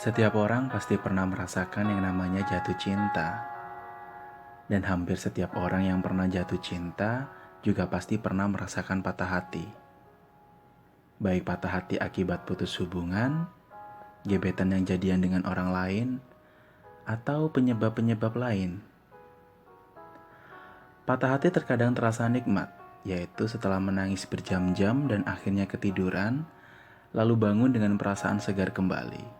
Setiap orang pasti pernah merasakan yang namanya jatuh cinta. Dan hampir setiap orang yang pernah jatuh cinta juga pasti pernah merasakan patah hati. Baik patah hati akibat putus hubungan, gebetan yang jadian dengan orang lain, atau penyebab-penyebab lain. Patah hati terkadang terasa nikmat, yaitu setelah menangis berjam-jam dan akhirnya ketiduran, lalu bangun dengan perasaan segar kembali.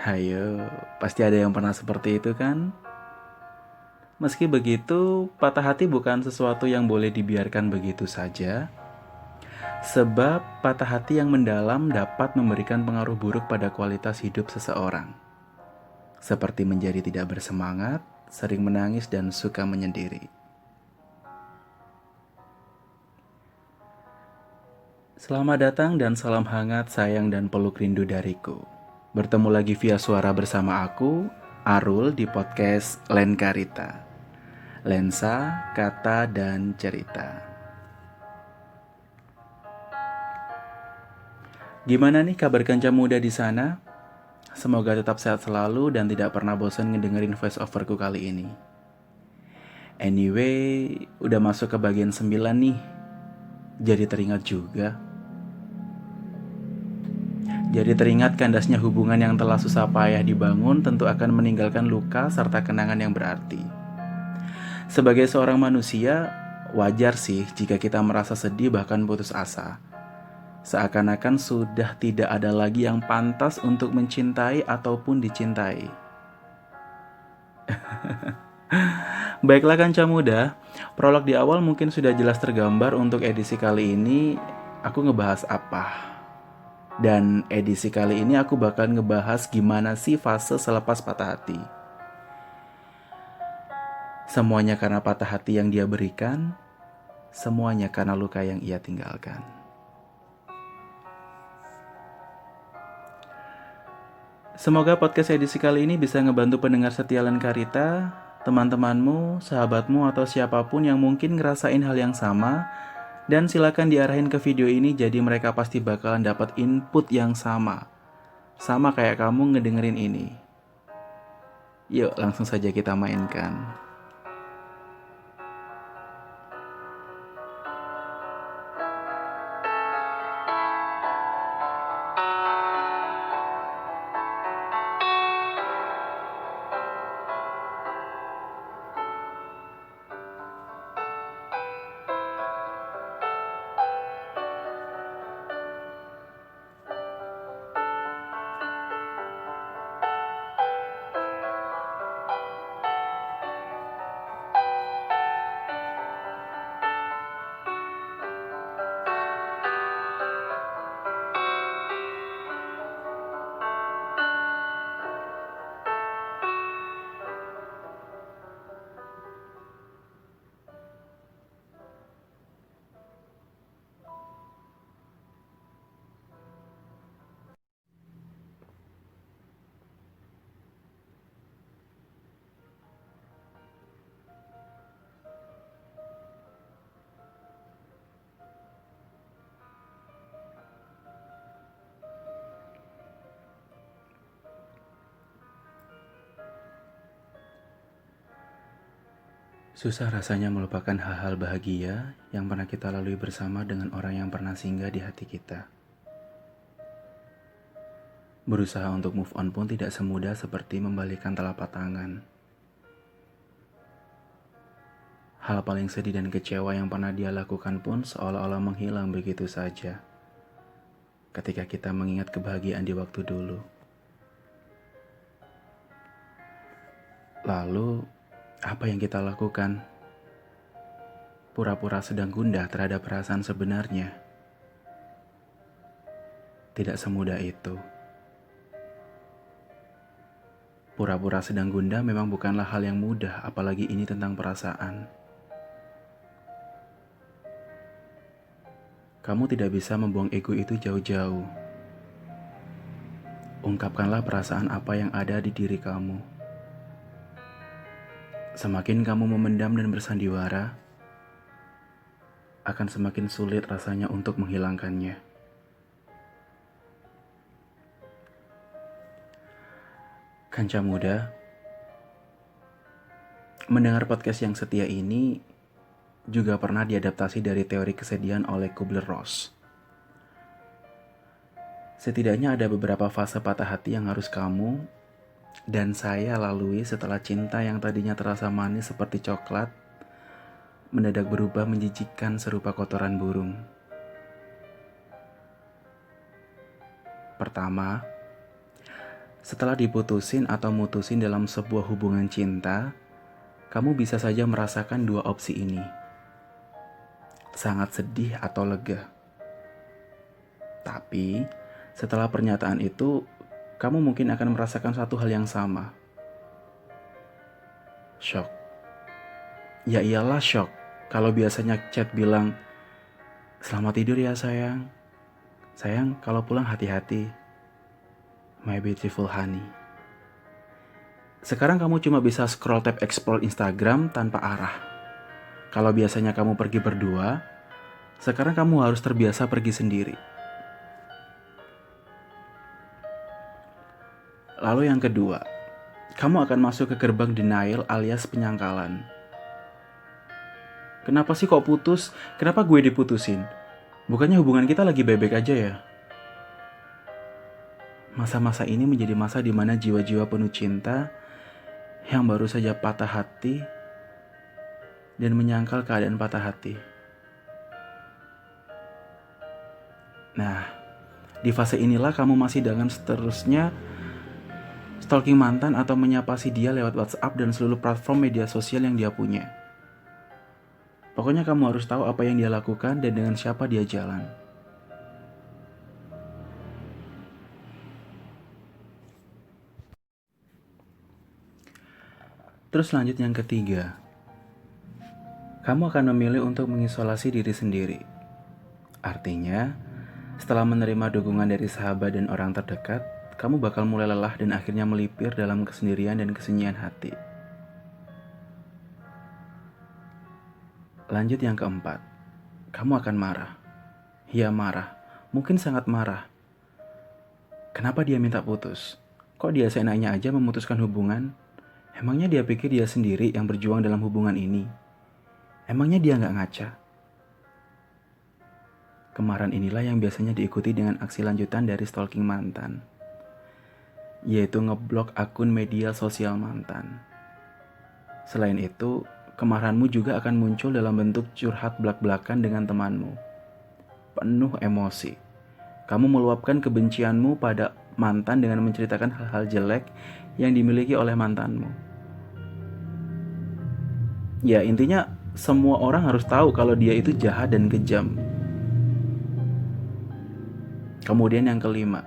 Hayo, pasti ada yang pernah seperti itu kan? Meski begitu, patah hati bukan sesuatu yang boleh dibiarkan begitu saja, sebab patah hati yang mendalam dapat memberikan pengaruh buruk pada kualitas hidup seseorang, seperti menjadi tidak bersemangat, sering menangis, dan suka menyendiri. Selamat datang dan salam hangat, sayang dan peluk rindu dariku. Bertemu lagi via suara bersama aku, Arul, di podcast Lenkarita. Lensa, kata, dan cerita. Gimana nih kabar kanca muda di sana? Semoga tetap sehat selalu dan tidak pernah bosan ngedengerin voice overku kali ini. Anyway, udah masuk ke bagian 9 nih. Jadi teringat juga. Jadi teringat kandasnya hubungan yang telah susah payah dibangun tentu akan meninggalkan luka serta kenangan yang berarti. Sebagai seorang manusia, wajar sih jika kita merasa sedih bahkan putus asa. Seakan-akan sudah tidak ada lagi yang pantas untuk mencintai ataupun dicintai. Baiklah kanca muda, prolog di awal mungkin sudah jelas tergambar untuk edisi kali ini aku ngebahas apa. Dan edisi kali ini aku bakal ngebahas gimana sih fase selepas patah hati. Semuanya karena patah hati yang dia berikan, semuanya karena luka yang ia tinggalkan. Semoga podcast edisi kali ini bisa ngebantu pendengar setia Lenkarita, teman-temanmu, sahabatmu, atau siapapun yang mungkin ngerasain hal yang sama. Dan silakan diarahin ke video ini jadi mereka pasti bakalan dapat input yang sama. Sama kayak kamu ngedengerin ini. Yuk langsung saja kita mainkan. Susah rasanya melupakan hal-hal bahagia yang pernah kita lalui bersama dengan orang yang pernah singgah di hati kita. Berusaha untuk move on pun tidak semudah seperti membalikkan telapak tangan. Hal paling sedih dan kecewa yang pernah dia lakukan pun seolah-olah menghilang begitu saja ketika kita mengingat kebahagiaan di waktu dulu. Lalu, apa yang kita lakukan? Pura-pura sedang gundah terhadap perasaan sebenarnya. Tidak semudah itu. Pura-pura sedang gundah memang bukanlah hal yang mudah, apalagi ini tentang perasaan. Kamu tidak bisa membuang ego itu jauh-jauh. Ungkapkanlah perasaan apa yang ada di diri kamu. Semakin kamu memendam dan bersandiwara, akan semakin sulit rasanya untuk menghilangkannya. Kanca muda, mendengar podcast yang setia ini juga pernah diadaptasi dari teori kesedihan oleh Kubler-Ross. Setidaknya ada beberapa fase patah hati yang harus kamu dan saya lalui setelah cinta yang tadinya terasa manis seperti coklat mendadak berubah menjijikkan serupa kotoran burung. Pertama, setelah diputusin atau mutusin dalam sebuah hubungan cinta, kamu bisa saja merasakan dua opsi ini. Sangat sedih atau lega. Tapi, setelah pernyataan itu, kamu mungkin akan merasakan satu hal yang sama. Shock. Ya iyalah shock. Kalau biasanya chat bilang, "Selamat tidur ya sayang. Sayang, kalau pulang hati-hati. My beautiful honey." Sekarang kamu cuma bisa scroll tab explore Instagram tanpa arah. Kalau biasanya kamu pergi berdua, sekarang kamu harus terbiasa pergi sendiri. Lalu yang kedua, kamu akan masuk ke gerbang denial alias penyangkalan. Kenapa sih kok putus? Kenapa gue diputusin? Bukannya hubungan kita lagi baik-baik aja ya? Masa-masa ini menjadi masa di mana jiwa-jiwa penuh cinta yang baru saja patah hati dan menyangkal keadaan patah hati. Nah, di fase inilah kamu masih dengan seterusnya stalking mantan atau menyapa si dia lewat WhatsApp dan seluruh platform media sosial yang dia punya. Pokoknya kamu harus tahu apa yang dia lakukan dan dengan siapa dia jalan. Terus lanjut yang ketiga. Kamu akan memilih untuk mengisolasi diri sendiri. Artinya, setelah menerima dukungan dari sahabat dan orang terdekat, kamu bakal mulai lelah dan akhirnya melipir dalam kesendirian dan kesunyian hati. Lanjut yang keempat. Kamu akan marah. Ya marah, mungkin sangat marah. Kenapa dia minta putus? Kok dia seenaknya aja memutuskan hubungan? Emangnya dia pikir dia sendiri yang berjuang dalam hubungan ini? Emangnya dia nggak ngaca? Kemarahan inilah yang biasanya diikuti dengan aksi lanjutan dari stalking mantan, yaitu ngeblok akun media sosial mantan. Selain itu, kemarahanmu juga akan muncul dalam bentuk curhat belak-belakan dengan temanmu. Penuh emosi. Kamu meluapkan kebencianmu pada mantan dengan menceritakan hal-hal jelek yang dimiliki oleh mantanmu. Ya, intinya semua orang harus tahu kalau dia itu jahat dan kejam. Kemudian yang kelima,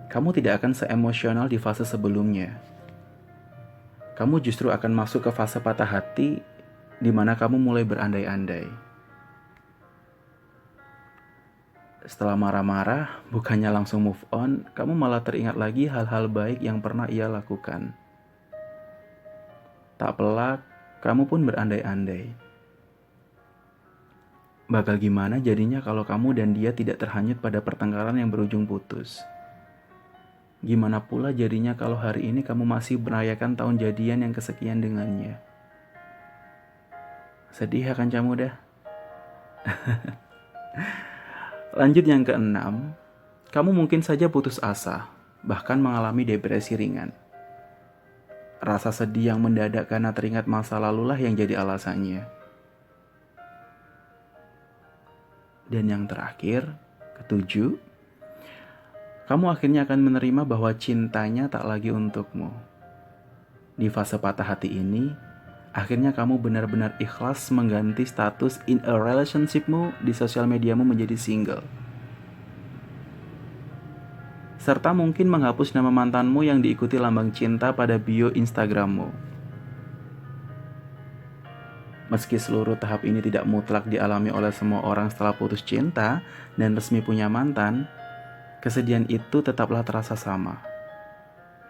kamu tidak akan seemosional di fase sebelumnya. Kamu justru akan masuk ke fase patah hati di mana kamu mulai berandai-andai. Setelah marah-marah, bukannya langsung move on, kamu malah teringat lagi hal-hal baik yang pernah ia lakukan. Tak pelak, kamu pun berandai-andai. Bakal gimana jadinya kalau kamu dan dia tidak terhanyut pada pertengkaran yang berujung putus? Gimana pula jadinya kalau hari ini kamu masih merayakan tahun jadian yang kesekian dengannya? Sedih ya kanca muda? Lanjut yang keenam, kamu mungkin saja putus asa, bahkan mengalami depresi ringan. Rasa sedih yang mendadak karena teringat masa lalulah yang jadi alasannya. Dan yang terakhir, ketujuh, kamu akhirnya akan menerima bahwa cintanya tak lagi untukmu. Di fase patah hati ini, akhirnya kamu benar-benar ikhlas mengganti status in a relationship-mu di sosial mediamu menjadi single. Serta mungkin menghapus nama mantanmu yang diikuti lambang cinta pada bio Instagrammu. Meski seluruh tahap ini tidak mutlak dialami oleh semua orang setelah putus cinta dan resmi punya mantan, kesedihan itu tetaplah terasa sama.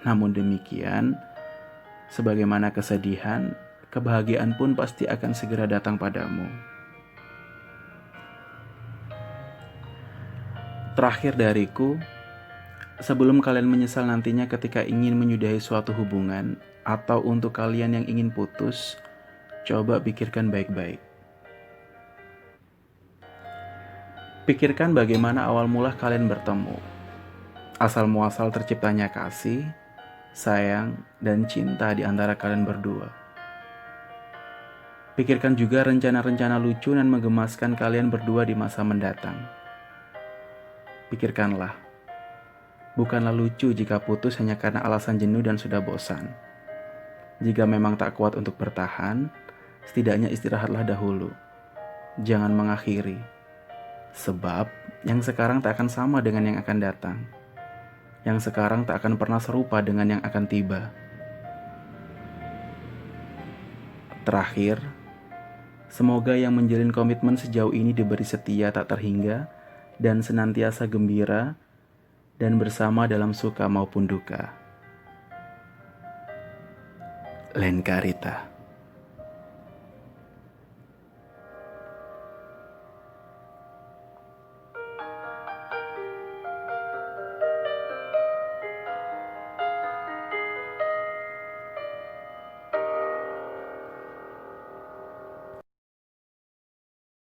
Namun demikian, sebagaimana kesedihan, kebahagiaan pun pasti akan segera datang padamu. Terakhir dariku, Sebelum kalian menyesal nantinya ketika ingin menyudahi suatu hubungan, atau untuk kalian yang ingin putus, coba pikirkan baik-baik. Pikirkan bagaimana awal mula kalian bertemu. Asal muasal terciptanya kasih, sayang, dan cinta di antara kalian berdua. Pikirkan juga rencana-rencana lucu dan menggemaskan kalian berdua di masa mendatang. Pikirkanlah, bukanlah lucu jika putus hanya karena alasan jenuh dan sudah bosan. Jika memang tak kuat untuk bertahan, setidaknya istirahatlah dahulu. Jangan mengakhiri, sebab yang sekarang tak akan sama dengan yang akan datang. Yang sekarang tak akan pernah serupa dengan yang akan tiba. Terakhir, semoga yang menjalin komitmen sejauh ini diberi setia tak terhingga dan senantiasa gembira dan bersama dalam suka maupun duka. Lain Karita.